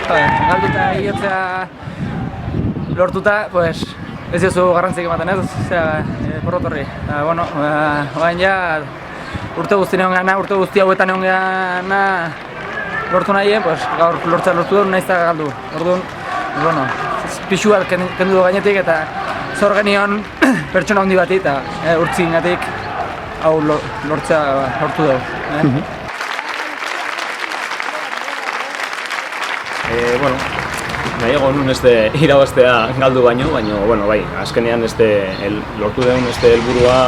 galduta egitea lortuta, pues, ez diozu garrantzik ematen ez, porrotorri. Bueno, baina ja, urte guzti neon gana, urte guzti hauetan neon gana lortu nahien, pues, gaur lortu dut nahiz eta galdu. Orduan, bueno, pixu bat kendu du gainetik eta zor genion pertsona handi bati eta urtzik gatik hau lortzea lortu dugu. Bueno, nahiago nun irabaztea galdu baino, bueno, bai, azkenean lortu den helburua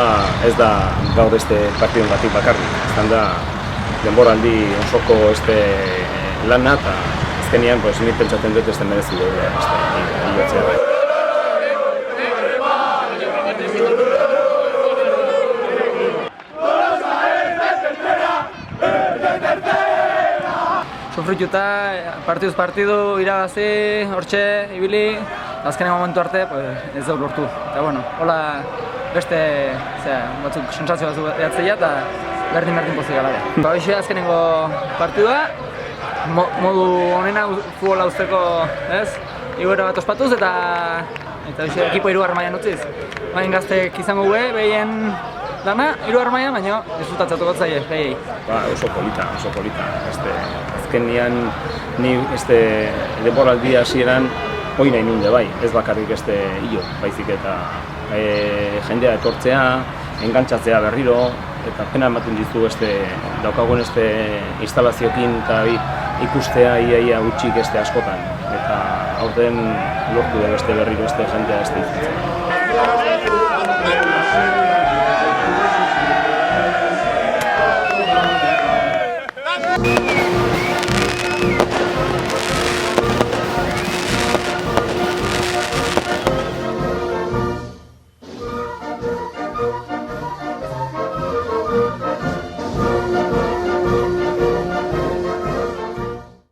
ez da gaur partidon batik bakarrik. Eztan da denboraldi osoko lana eta azkenean nik pentsatzen dut merezi duela hilotzea. Sufrituta, partiduz partidu, irabazi, hortxe, ibili, azkenen momentu arte ez dut lortu. Eta bueno, hola beste batzuk sentsazio batzuk behatzea eta berdin pozik gara. Hoxe azkenengo partidua, modu honena futbola uzteko, igoera bat ospatuz eta hoxe ekipo 3. mailan utziz. Baina gaztek izango gue, behien dana, 3. mailan, baina disfrutatzatu gotzaile, behiei. Oso polita. Azkenean ni denboraldi hasieran hori nahi nunde bai, ez bakarrik hilo, baizik eta jendea etortzea, engantzatzea berriro, eta pena ematen dizu daukagun instalazioekin eta ikustea iaia gutxik askotan, eta aurten lortu da berriro jendea izatzen.